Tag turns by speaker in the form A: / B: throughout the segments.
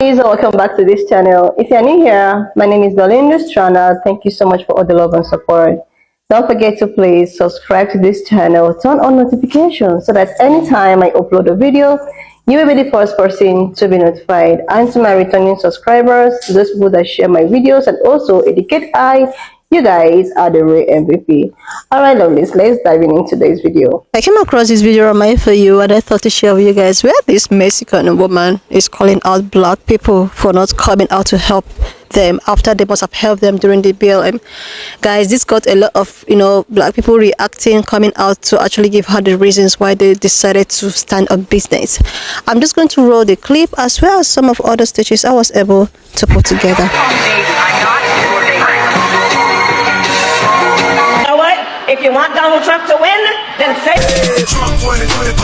A: Guys, welcome back to this channel. If you're new here, my name is Belinda Strana. Thank you so much for all the love and support. Don't forget to please subscribe to this channel, turn on notifications so that anytime I upload a video, you will be the first person to be notified. And to my returning subscribers, those people that share my videos and also educate you guys are the real MVP. Alright, lovelies, let's dive into today's video. I came across this video on my For You and I thought to share with you guys where this Mexican woman is calling out black people for not coming out to help them after they must have helped them during the BLM. Guys, this got a lot of black people reacting, coming out to actually give her the reasons why they decided to stand on business. I'm just going to roll the clip as well as some of other stitches I was able to put together.
B: If you want Donald Trump to win, then say Trump 2024.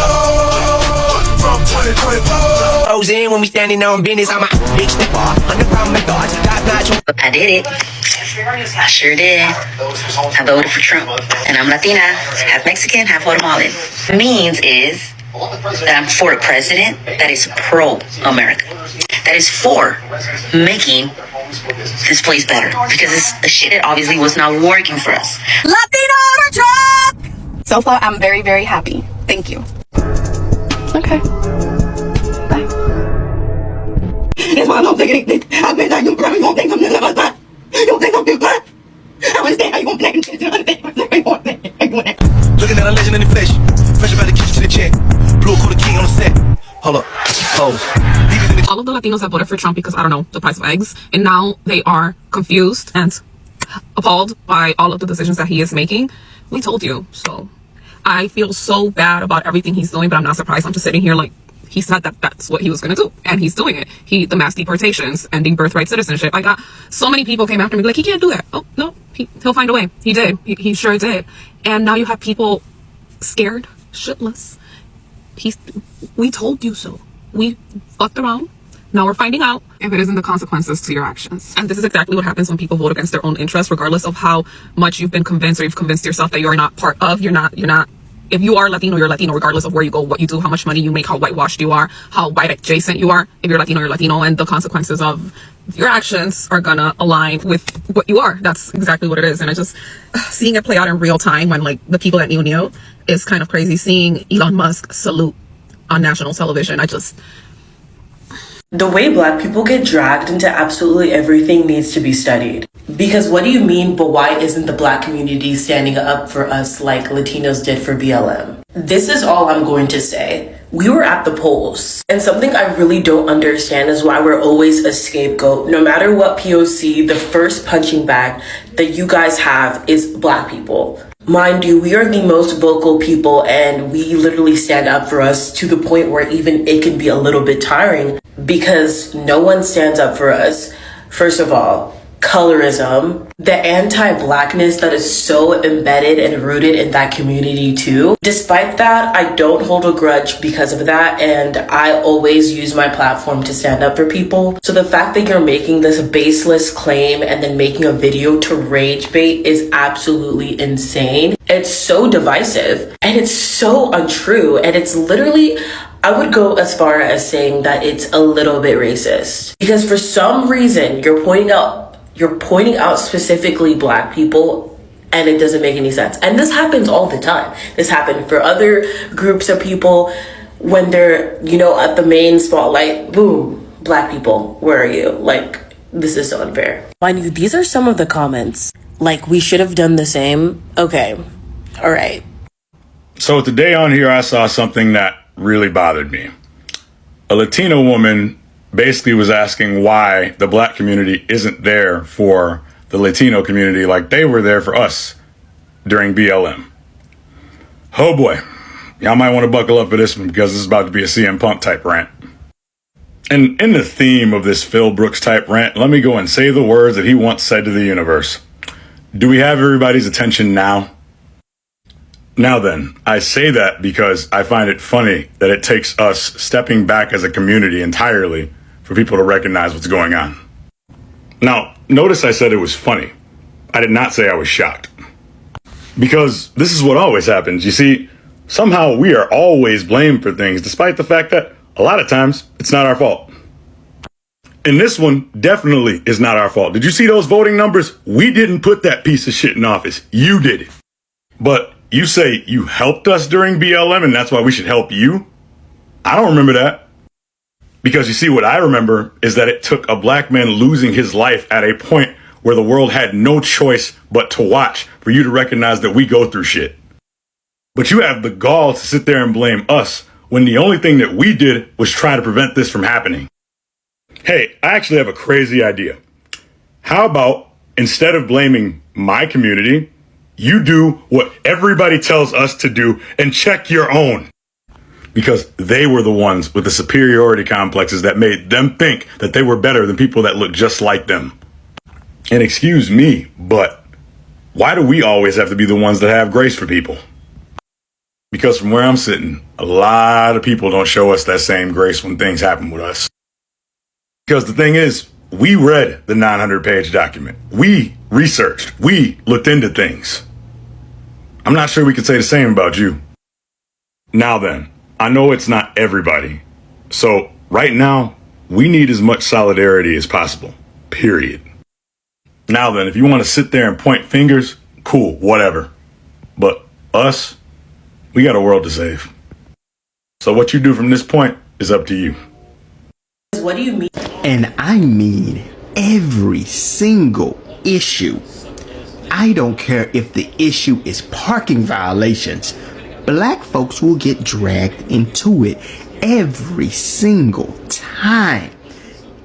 B: Trump 2024. I was in when we standing on business. I'm a big step off.
C: I did it. I sure did. I voted for Trump. And I'm Latina, half Mexican, half Guatemalan. Means is that I'm for a president that is pro-America. That is for making this place better. Because it's the shit that obviously was not working for us. Latino or Trump!
D: So far, I'm very, very happy. Thank you.
A: Okay. Bye.
B: That's why I'm not taking it. I bet that you probably won't think something about that. You don't think I'm too bad. I understand how you won't think.
E: Looking at a legend in the flesh. Fresh about the kitchen to the check. Blue quarter king on the set. Hold up.
F: All of the Latinos have voted for Trump because, I don't know, the price of eggs. And now they are confused and appalled by all of the decisions that he is making. We told you. So I feel so bad about everything he's doing, but I'm not surprised. I'm just sitting here like, he said that that's what he was going to do. And he's doing it. The mass deportations, ending birthright citizenship. I got so many people came after me like, he can't do that. Oh, no, he'll find a way. He did. He sure did. And now you have people scared, shitless. We told you so. We fucked around. Now we're finding out if it isn't the consequences to your actions. And this is exactly what happens when people vote against their own interests, regardless of how much you've been convinced or you've convinced yourself that you're not part of. You're not. If you are Latino, you're Latino, regardless of where you go, what you do, how much money you make, how whitewashed you are, how white adjacent you are. If you're Latino, you're Latino, and the consequences of your actions are gonna align with what you are. That's exactly what it is. And I just, seeing it play out in real time when like the people that knew is kind of crazy. Seeing Elon Musk salute on national television,
G: The way black people get dragged into absolutely everything needs to be studied. Because what do you mean, but why isn't the black community standing up for us like Latinos did for BLM? This is all I'm going to say. We were at the polls. And something I really don't understand is why we're always a scapegoat. No matter what POC, the first punching bag that you guys have is black people. Mind you, we are the most vocal people and we literally stand up for us to the point where even it can be a little bit tiring because no one stands up for us. First of all, colorism, the anti-blackness that is so embedded and rooted in that community too. Despite that, I don't hold a grudge because of that, and I always use my platform to stand up for people. So the fact that you're making this baseless claim and then making a video to rage bait is absolutely insane. It's so divisive and it's so untrue, and it's literally, I would go as far as saying that it's a little bit racist. Because for some reason, you're pointing out specifically black people, and it doesn't make any sense. And this happens all the time. This happened for other groups of people when they're, at the main spotlight, boom, black people, where are you? Like, this is so unfair. Mind you, these are some of the comments. Like, we should have done the same. Okay, all right.
H: So today on here, I saw something that really bothered me. A Latino woman basically was asking why the black community isn't there for the Latino community like they were there for us during BLM. Oh boy, y'all might want to buckle up for this one because this is about to be a CM Punk type rant. And in the theme of this Phil Brooks type rant, let me go and say the words that he once said to the universe. Do we have everybody's attention now? Now then, I say that because I find it funny that it takes us stepping back as a community entirely for people to recognize what's going on. Now, notice I said it was funny. I did not say I was shocked. Because this is what always happens. You see, somehow we are always blamed for things, despite the fact that a lot of times it's not our fault. And this one definitely is not our fault. Did you see those voting numbers? We didn't put that piece of shit in office. You did it. But you say you helped us during BLM and that's why we should help you? I don't remember that. Because you see, what I remember is that it took a black man losing his life at a point where the world had no choice but to watch for you to recognize that we go through shit. But you have the gall to sit there and blame us when the only thing that we did was try to prevent this from happening. Hey, I actually have a crazy idea. How about instead of blaming my community, you do what everybody tells us to do and check your own? Because they were the ones with the superiority complexes that made them think that they were better than people that look just like them. And excuse me, but why do we always have to be the ones that have grace for people? Because from where I'm sitting, a lot of people don't show us that same grace when things happen with us. Because the thing is, we read the 900-page document. We researched. We looked into things. I'm not sure we could say the same about you. Now then, I know it's not everybody. So right now, we need as much solidarity as possible. Period. Now then, if you want to sit there and point fingers, cool, whatever. But us, we got a world to save. So what you do from this point is up to you.
G: What do you mean?
I: And I mean every single issue. I don't care if the issue is parking violations. Black folks will get dragged into it every single time.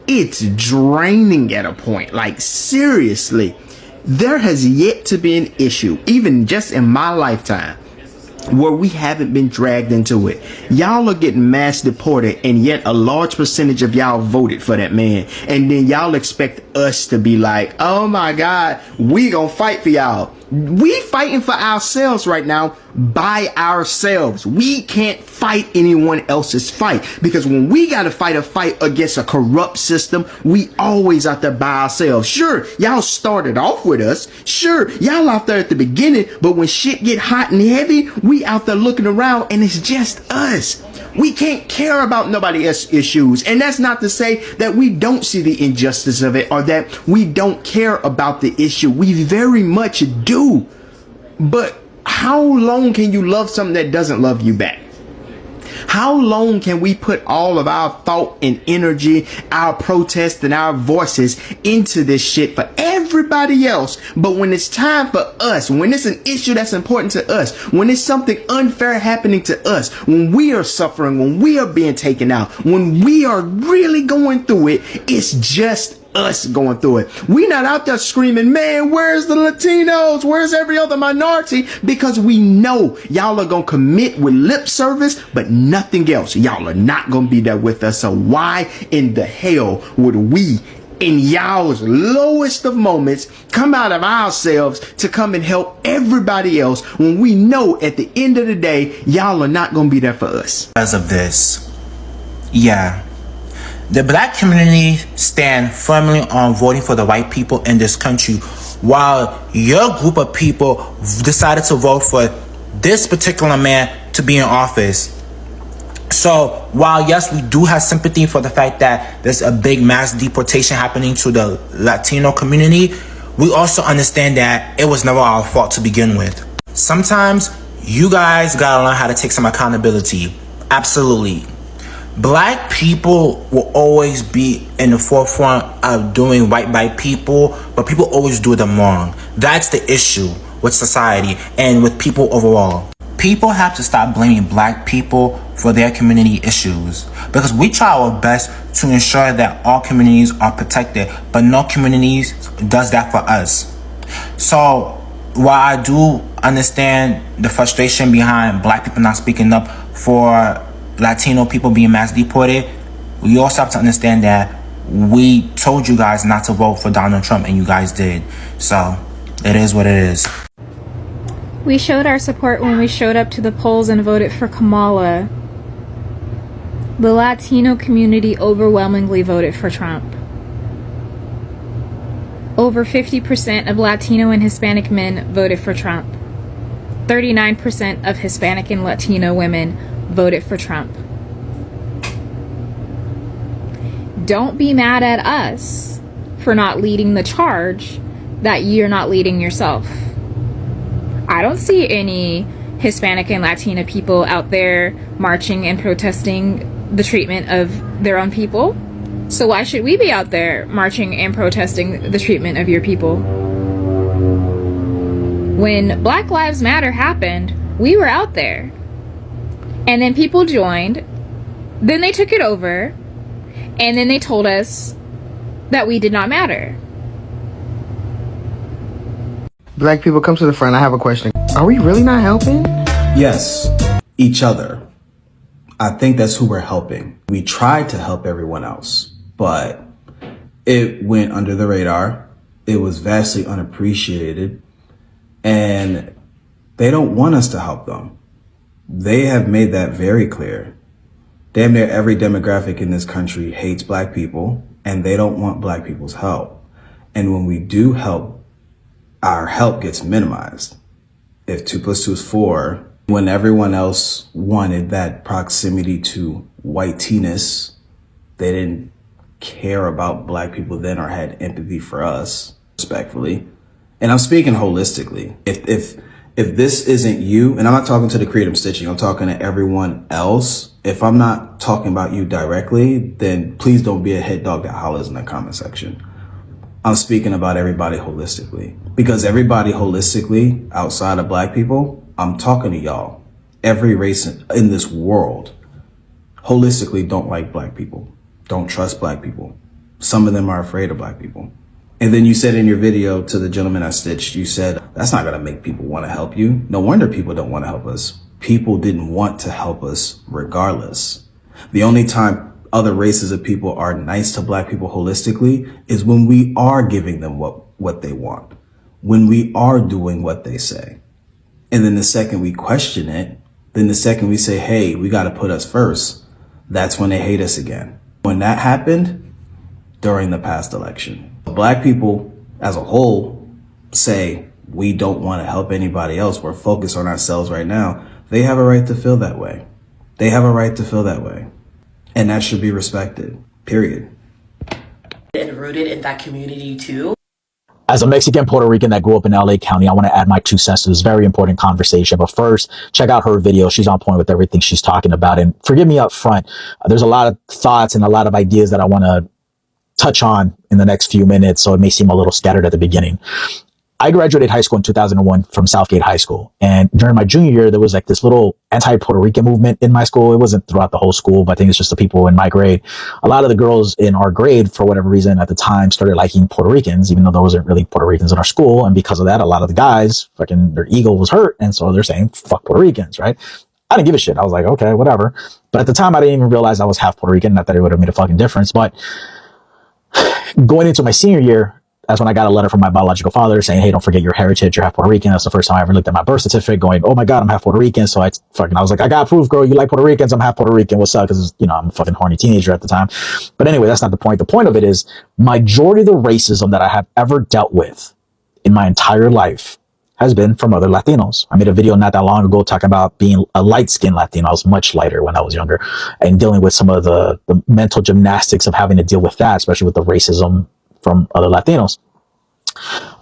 I: It's draining at a point. Like, seriously, there has yet to be an issue, even just in my lifetime, where we haven't been dragged into it. Y'all are getting mass deported, and yet a large percentage of y'all voted for that man. And then y'all expect us to be like, oh my God, we gonna fight for y'all. We fighting for ourselves right now by ourselves. We can't fight anyone else's fight, because when we gotta fight a fight against a corrupt system, we always out there by ourselves. Sure, y'all started off with us. Sure, y'all out there at the beginning, but when shit get hot and heavy, we out there looking around and it's just us. We can't care about nobody else's issues. And that's not to say that we don't see the injustice of it or that we don't care about the issue. We very much do. But how long can you love something that doesn't love you back? How long can we put all of our thought and energy, our protest and our voices into this shit for everybody else? But when it's time for us, when it's an issue that's important to us, when it's something unfair happening to us, when we are suffering, when we are being taken out, when we are really going through it, it's just us going through it. We not out there screaming, man, where's the Latinos? Where's every other minority? Because we know y'all are gonna commit with lip service, but nothing else. Y'all are not gonna be there with us. So why in the hell would we, in y'all's lowest of moments, come out of ourselves to come and help everybody else when we know at the end of the day, y'all are not gonna be there for us?
J: Because of this, yeah. The black community stand firmly on voting for the white people in this country, while your group of people decided to vote for this particular man to be in office. So while yes, we do have sympathy for the fact that there's a big mass deportation happening to the Latino community, we also understand that it was never our fault to begin with. Sometimes you guys gotta learn how to take some accountability. Absolutely. Black people will always be in the forefront of doing right by people, but people always do them wrong. That's the issue with society and with people overall. People have to stop blaming black people for their community issues, because we try our best to ensure that all communities are protected, but no communities does that for us. So while I do understand the frustration behind black people not speaking up for Latino people being mass deported, we also have to understand that we told you guys not to vote for Donald Trump and you guys did. So it is what it is.
K: We showed our support when we showed up to the polls and voted for Kamala. The Latino community overwhelmingly voted for Trump. Over 50% of Latino and Hispanic men voted for Trump. 39% of Hispanic and Latino women voted for Trump. don't be mad at us for not leading the charge that you're not leading yourself. I don't see any Hispanic and Latina people out there marching and protesting the treatment of their own people. So why should we be out there marching and protesting the treatment of your people? When Black Lives Matter happened, we were out there. And then people joined. Then they took it over. And then they told us that we did not matter.
L: Black people, come to the front. I have a question. Are we really not helping?
M: Yes, each other. I think that's who we're helping. We tried to help everyone else, but it went under the radar. It was vastly unappreciated, and they don't want us to help them. They have made that very clear. Damn near every demographic in this country hates Black people, and they don't want Black people's help. And when we do help, our help gets minimized. If 2 + 2 is 4, when everyone else wanted that proximity to whiteness, they didn't care about Black people then or had empathy for us, respectfully. And I'm speaking holistically. If this isn't you, and I'm not talking to the creative stitching, I'm talking to everyone else. If I'm not talking about you directly, then please don't be a head dog that hollers in the comment section. I'm speaking about everybody holistically, because everybody holistically outside of Black people, I'm talking to y'all. Every race in this world holistically don't like Black people, don't trust Black people. Some of them are afraid of Black people. And then you said in your video to the gentleman I stitched, you said, that's not going to make people want to help you. No wonder people don't want to help us. People didn't want to help us regardless. The only time other races of people are nice to Black people holistically is when we are giving them what they want, when we are doing what they say. And then the second we question it, then the second we say, hey, we got to put us first, that's when they hate us again. When that happened during the past election, Black people as a whole say, we don't want to help anybody else. We're focused on ourselves right now. They have a right to feel that way. They have a right to feel that way. And that should be respected, period.
G: And rooted in that community too.
N: As a Mexican Puerto Rican that grew up in LA County, I want to add my 2 cents to this very important conversation. But first, check out her video. She's on point with everything she's talking about. And forgive me up front. There's a lot of thoughts and a lot of ideas that I want to touch on in the next few minutes, so it may seem a little scattered at the beginning. I graduated high school in 2001 from Southgate High School. And during my junior year, there was like this little anti-Puerto Rican movement in my school. It wasn't throughout the whole school, but I think it's just the people in my grade. A lot of the girls in our grade, for whatever reason at the time, started liking Puerto Ricans, even though there wasn't really Puerto Ricans in our school. And because of that, a lot of the guys, fucking their ego was hurt. And so they're saying, fuck Puerto Ricans, right? I didn't give a shit. I was like, okay, whatever. But at the time, I didn't even realize I was half Puerto Rican. Not that it would have made a fucking difference. But going into my senior year, that's when I got a letter from my biological father saying, hey, don't forget your heritage. You're half Puerto Rican. That's the first time I ever looked at my birth certificate going, oh my God, I'm half Puerto Rican. So I was like, I got proof, girl. You like Puerto Ricans. I'm half Puerto Rican. What's up? Because, I'm a fucking horny teenager at the time. But anyway, that's not the point. The point of it is majority of the racism that I have ever dealt with in my entire life has been from other Latinos. I made a video not that long ago talking about being a light-skinned Latino. I was much lighter when I was younger, and dealing with some of the mental gymnastics of having to deal with that, especially with the racism from other Latinos.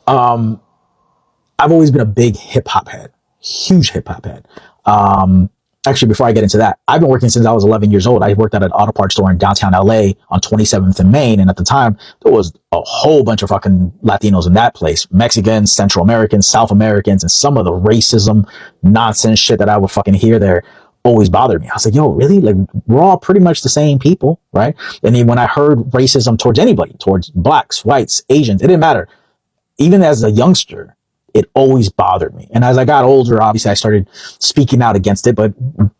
N: I've always been a big hip hop head, huge hip hop head. Actually, before I get into that, I've been working since I was 11 years old. I worked at an auto parts store in downtown LA on 27th and Main. And at the time, there was a whole bunch of fucking Latinos in that place. Mexicans, Central Americans, South Americans, and some of the racism nonsense shit that I would fucking hear there always bothered me. I was like, yo, really? Like, we're all pretty much the same people, right? And then when I heard racism towards anybody, towards blacks, whites, Asians, it didn't matter. Even as a youngster, it always bothered me. And as I got older, obviously I started speaking out against it. But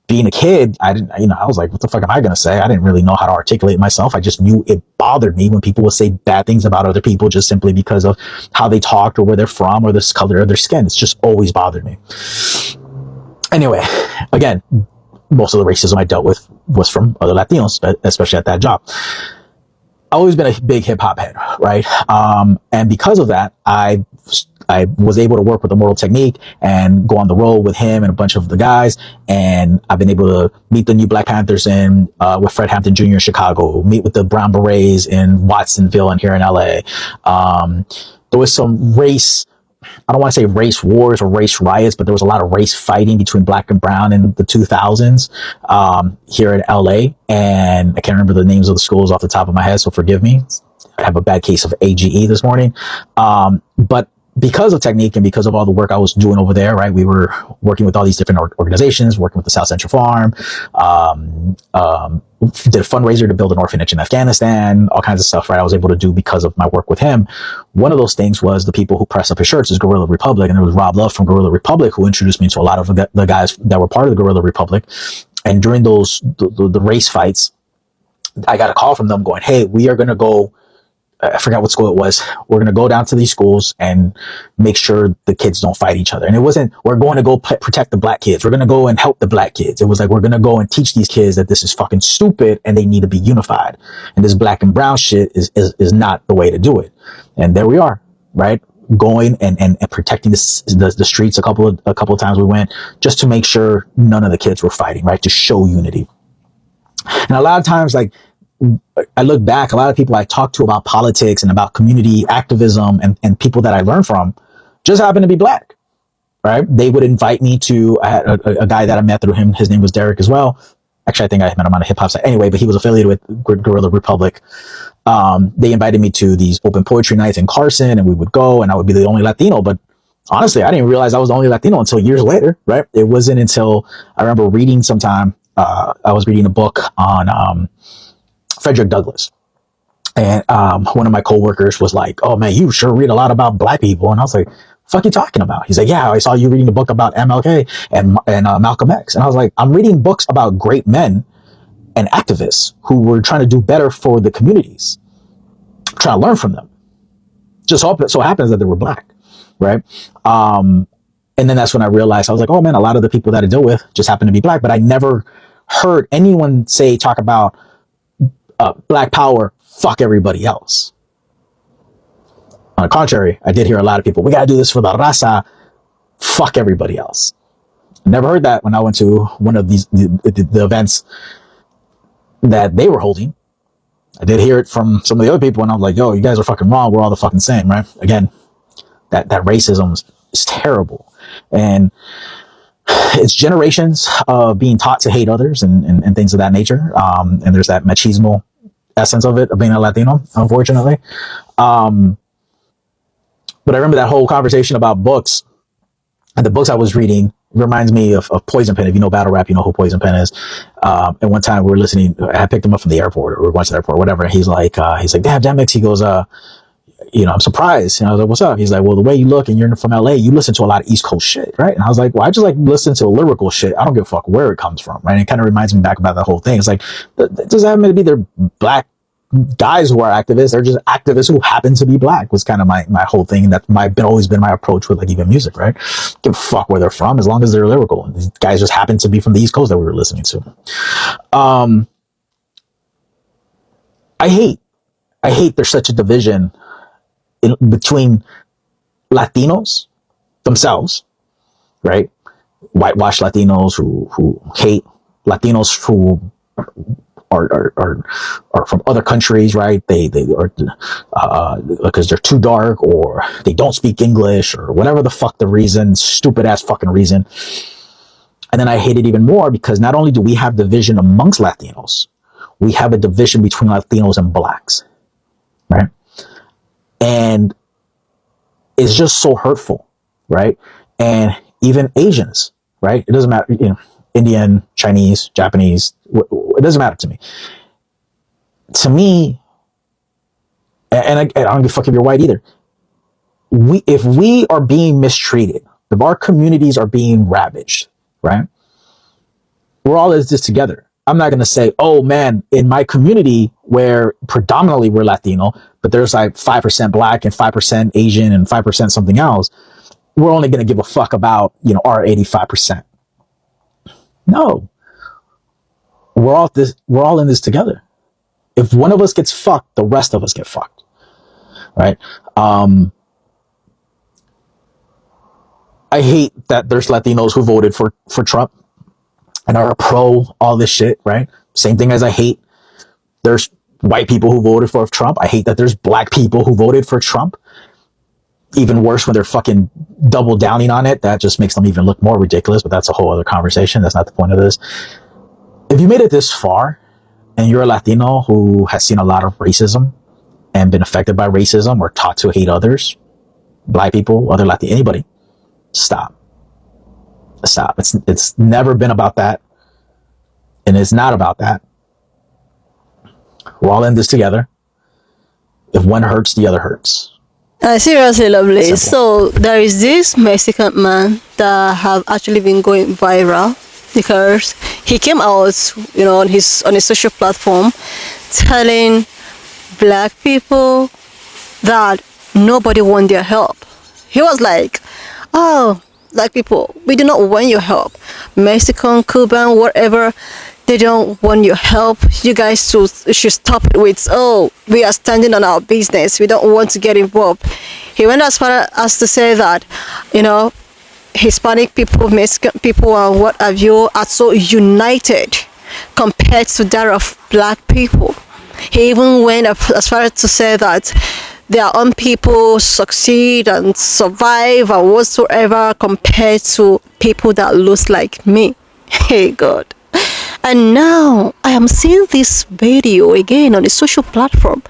N: being a kid, I didn't, I was like, what the fuck am I going to say? I didn't really know how to articulate myself. I just knew it bothered me when people would say bad things about other people just simply because of how they talked or where they're from or the color of their skin. It's just always bothered me. Anyway, again, most of the racism I dealt with was from other Latinos, especially at that job. I've always been a big hip hop head, right? And because of that, I I was able to work with Immortal Technique and go on the road with him and a bunch of the guys. And I've been able to meet the new Black Panthers with Fred Hampton Jr. in Chicago, meet with the Brown Berets in Watsonville and here in LA. There was some race, I don't want to say race wars or race riots, but there was a lot of race fighting between black and brown in the 2000s here in LA. And I can't remember the names of the schools off the top of my head, so forgive me. I have a bad case of AGE this morning. But because of Technique and because of all the work I was doing over there, right, we were working with all these different organizations, working with the South Central Farm, did a fundraiser to build an orphanage in Afghanistan, all kinds of stuff, right, I was able to do because of my work with him. One of those things was the people who press up his shirts is Guerrilla Republic, and there was Rob Love from Guerrilla Republic who introduced me to a lot of the guys that were part of the Guerrilla Republic. And during the race fights, I got a call from them going, hey, we are going to go, I forgot what school it was. We're going to go down to these schools and make sure the kids don't fight each other. And it wasn't, we're going to go protect the black kids. We're going to go and help the black kids. It was like, we're going to go and teach these kids that this is fucking stupid and they need to be unified. And this black and brown shit is not the way to do it. And there we are, right? Going and protecting the streets. A couple of times we went just to make sure none of the kids were fighting, right? To show unity. And a lot of times, like, I look back, a lot of people I talk to about politics and about community activism and people that I learn from just happen to be black, right? They would invite me to, I had a guy that I met through him. His name was Derek as well. Actually, I think I met him on a hip hop site. Anyway, but he was affiliated with Guerrilla Republic. They invited me to these open poetry nights in Carson, and we would go, and I would be the only Latino. But honestly, I didn't realize I was the only Latino until years later, right? It wasn't until I remember reading sometime, I was reading a book on Frederick Douglass. And one of my coworkers was like, oh man, you sure read a lot about black people. And I was like, fuck you talking about? He's like, yeah, I saw you reading a book about MLK and Malcolm X. And I was like, I'm reading books about great men and activists who were trying to do better for the communities, trying to learn from them. Just so happens that they were black, right? And then that's when I realized, I was like, oh man, a lot of the people that I deal with just happen to be black. But I never heard anyone talk about black power, fuck everybody else. On the contrary, I did hear a lot of people, we gotta do this for the raza, fuck everybody else. I never heard that when I went to one of the events that they were holding. I did hear it from some of the other people, and I was like, yo, you guys are fucking wrong, we're all the fucking same, right? Again, that racism is terrible. And it's generations of being taught to hate others and things of that nature. And there's that machismo essence of it, of being a Latino, unfortunately. But I remember that whole conversation about books, and the books I was reading reminds me of Poison Pen. If you know battle rap, you know who Poison Pen is. And one time we were listening, I picked him up from the airport, or we went to the airport, whatever. And he's like, damn, Demix. He goes, I'm surprised. And I was like, what's up? He's like, well, the way you look and you're from LA, you listen to a lot of East Coast shit, right? And I was like, well, I just like listen to lyrical shit. I don't give a fuck where it comes from, right? And it kind of reminds me back about that whole thing. It's like, it doesn't happen to be they're black guys who are activists. They're just activists who happen to be black, was kind of my whole thing. That's always been my approach with like even music, right? Give a fuck where they're from as long as they're lyrical. And these guys just happen to be from the East Coast that we were listening to. I hate there's such a division between Latinos themselves, right? Whitewash Latinos who hate Latinos who are from other countries, right? They are because they're too dark, or they don't speak English, or whatever the fuck the reason, stupid ass fucking reason. And then I hate it even more because not only do we have division amongst Latinos, we have a division between Latinos and blacks, right? And it's just so hurtful, right? And even Asians, right? It doesn't matter, Indian, Chinese, Japanese, it doesn't matter to me. To me, and I don't give a fuck if you're white either. If we are being mistreated, if our communities are being ravaged, right? We're all in this together. I'm not going to say, oh man, in my community where predominantly we're Latino, but there's like 5% black and 5% Asian and 5% something else, we're only going to give a fuck about, our 85%. No. We're all in this together. If one of us gets fucked, the rest of us get fucked. Right? I hate that there's Latinos who voted for Trump and are pro all this shit, right? Same thing as I hate there's white people who voted for Trump. I hate that there's black people who voted for Trump. Even worse when they're fucking double downing on it. That just makes them even look more ridiculous, but that's a whole other conversation. That's not the point of this. If you made it this far and you're a Latino who has seen a lot of racism and been affected by racism or taught to hate others, black people, other Latino, anybody, stop. Stop. It's never been about that. And it's not about that. We're all in this together. If one hurts, the other hurts.
A: Seriously, lovely. So there is this Mexican man that have actually been going viral because he came out, on his social platform, telling black people that nobody want their help. He was like, "Oh, black people, we do not want your help. Mexican, Cuban, whatever." They don't want your help. You guys should stop it with, "Oh, we are standing on our business. We don't want to get involved." He went as far as to say that, Hispanic people, Mexican people, and what have you are so united compared to that of black people. He even went as far as to say that their own people succeed and survive and whatsoever compared to people that looks like me. Hey God. And now I am seeing this video again on a social platform.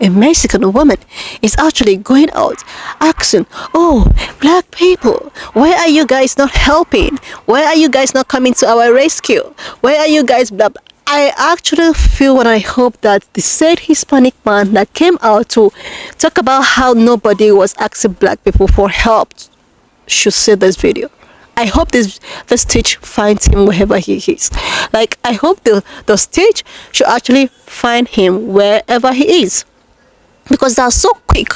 A: A Mexican woman is actually going out asking, "Oh, black people, why are you guys not helping? Why are you guys not coming to our rescue? Why are you guys blah, blah?" I actually feel and I hope that the said Hispanic man that came out to talk about how nobody was asking black people for help should see this video. I hope this stage finds him wherever he is. Like, I hope the stage should actually find him wherever he is. Because they're so quick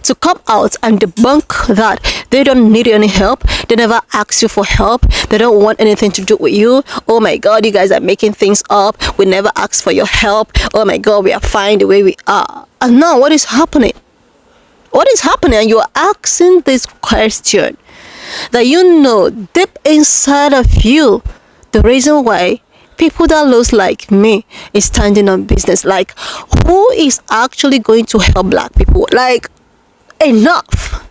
A: to come out and debunk that they don't need any help. They never ask you for help. They don't want anything to do with you. "Oh my God, you guys are making things up. We never asked for your help. Oh my God, we are fine the way we are." And now what is happening? What is happening? And you are asking this question that deep inside of you, the reason why people that looks like me is standing on business. Like, who is actually going to help black people? Like, enough.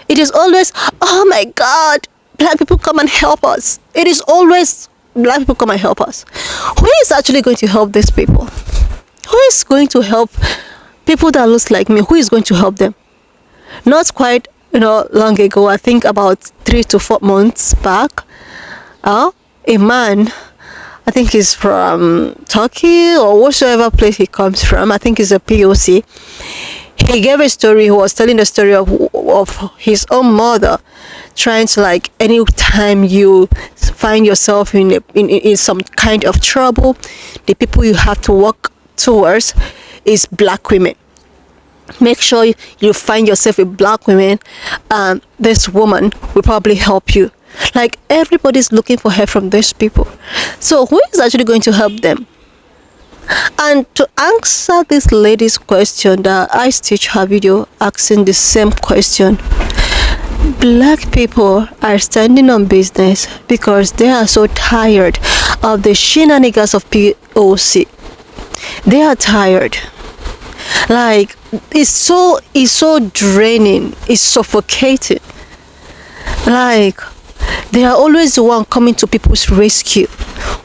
A: It is always, "Oh my God, black people come and help us." It is always black people come and help us. Who is actually going to help these people? Who is going to help people that looks like me? Who is going to help them? Not quite long ago, I think about 3 to 4 months back, a man, I think he's from Turkey or whatsoever place he comes from, I think he's a POC. He gave a story. He was telling the story of his own mother trying to, like, anytime you find yourself in some kind of trouble, the people you have to walk towards is black women. Make sure you find yourself with black women, and this woman will probably help you. Like, everybody's looking for help from these people. So who is actually going to help them? And to answer this lady's question, that I stitched her video asking the same question, black people are standing on business because they are so tired of the shenanigans of POC. They are tired. Like, it's so draining, it's suffocating. Like, they are always the one coming to people's rescue.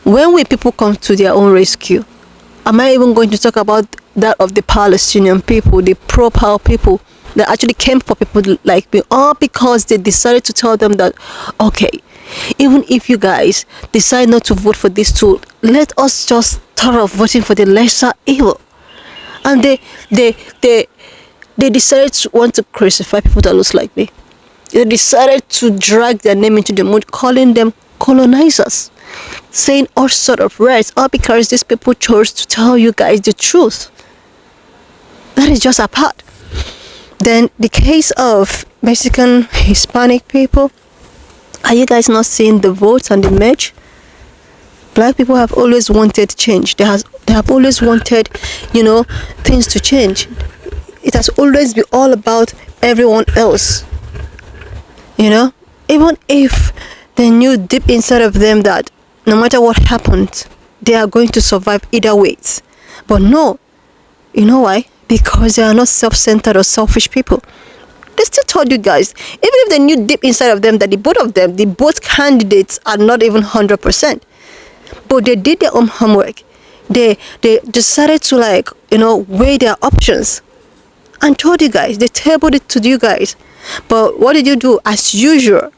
A: When will people come to their own rescue? Am I even going to talk about that of the Palestinian people, the pro-power people that actually came for people like me, all because they decided to tell them that, okay, even if you guys decide not to vote for this tool, let us just start off voting for the lesser evil. And they decided to want to crucify people that looks like me. They decided to drag their name into the mud, calling them colonizers, saying all sort of words, all because these people chose to tell you guys the truth. That is just a part. Then the case of Mexican, Hispanic people, are you guys not seeing the votes and the merge? Black people have always wanted change. They have always wanted, things to change. It has always been all about everyone else.
O: Even if they knew deep inside of them that no matter what happens, they are going to survive either ways. But no, you know why? Because they are not self-centered or selfish people. They still told you guys, even if they knew deep inside of them that the both candidates are not even 100%. But they did their own homework. They decided to, like, weigh their options and told you guys. They tabled it to you guys. But what did you do? As usual,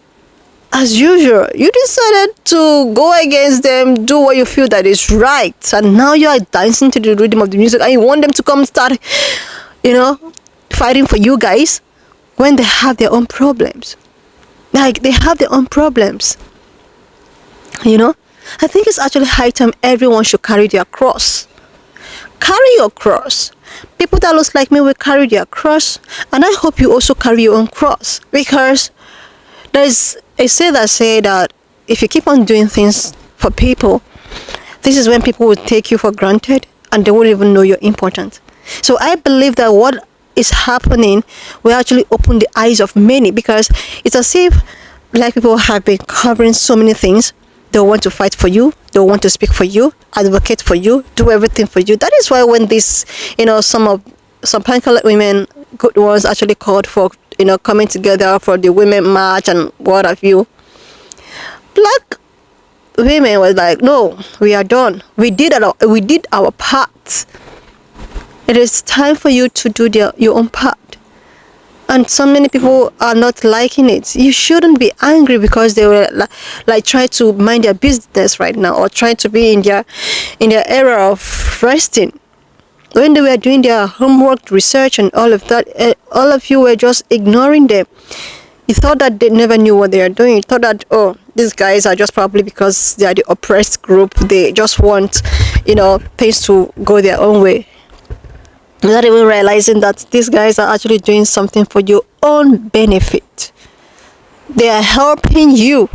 O: you decided to go against them, do what you feel that is right, and now you are dancing to the rhythm of the music, and you want them to come start, fighting for you guys when they have their own problems. Like, they have their own problems. I think it's actually high time everyone should carry their cross. Carry your cross. People that looks like me will carry their cross, and I hope you also carry your own cross, because there's a say that if you keep on doing things for people, this is when people will take you for granted and they won't even know you're important. So I believe that what is happening will actually open the eyes of many, because it's as if black people have been covering so many things. They want to fight for you, they want to speak for you, advocate for you, do everything for you. That is why when this, some pink-colored women, good ones, actually called for, coming together for the women march and what have you, black women was like, no, we are done. We did our part. It is time for you to do your own part. And so many people are not liking it. You shouldn't be angry because they were like trying to mind their business right now, or trying to be in their era of resting. When they were doing their homework, research, and all of that, all of you were just ignoring them. You thought that they never knew what they are doing. You thought that, oh, these guys are just probably because they are the oppressed group. They just want, things to go their own way. Without even realizing that these guys are actually doing something for your own benefit. They are helping you,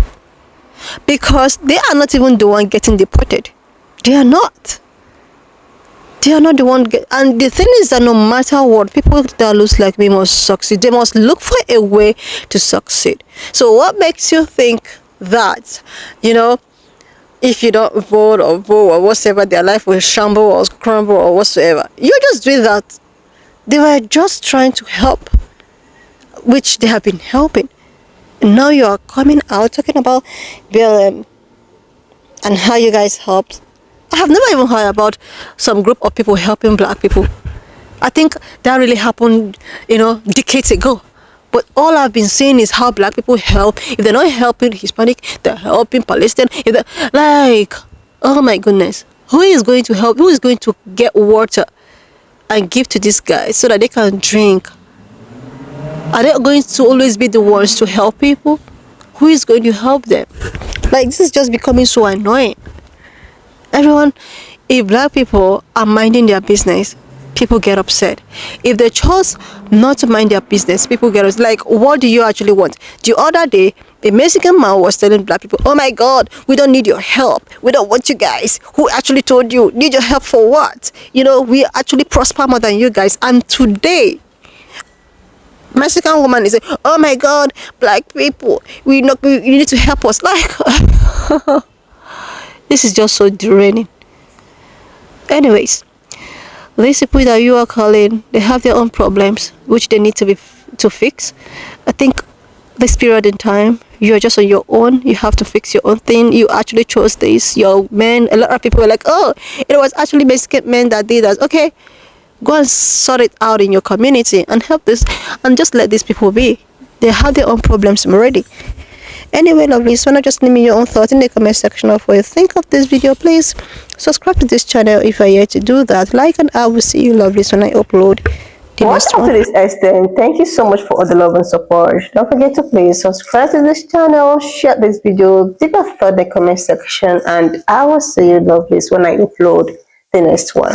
O: because they are not even the one getting deported. They are not. They are not the one. And the thing is that no matter what, people that looks like me must succeed. They must look for a way to succeed. So what makes you think that, if you don't vote or whatever, their life will shamble or crumble or whatsoever? You're just doing that. They were just trying to help, which they have been helping. And now you are coming out talking about BLM and how you guys helped. I have never even heard about some group of people helping black people. I think that really happened, decades ago. But all I've been seeing is how black people help. If they're not helping Hispanic, they're helping Palestinian. Oh my goodness. Who is going to help? Who is going to get water and give to these guys so that they can drink? Are they going to always be the ones to help people? Who is going to help them? This is just becoming so annoying. Everyone, if black people are minding their business, people get upset. If they chose not to mind their business, people get upset. Like, what do you actually want? The other day, a Mexican man was telling black people, oh my God, we don't need your help. We don't want you guys. Who actually told you? Need your help for what? We actually prosper more than you guys. And today, Mexican woman is saying, oh my God, black people, you need to help us. This is just so draining. Anyways, these people that you are calling, they have their own problems which they need to fix. I think this period in time, you're just on your own. You have to fix your own thing. You actually chose this. Your men, a lot of people were like, oh, it was actually Mexican men that did that. Okay, go and sort it out in your community and help this, and just let these people be. They have their own problems already. Anyway, lovelies, why not just leave me your own thoughts in the comment section of what you think of this video. Please subscribe to this channel if you're yet to do that. Like, and I will see you, lovelies, when I upload the next one.
A: To this extent, thank you so much for all the love and support. Don't forget to please subscribe to this channel, share this video, leave a thought in the comment section, and I will see you, lovelies, when I upload the next one.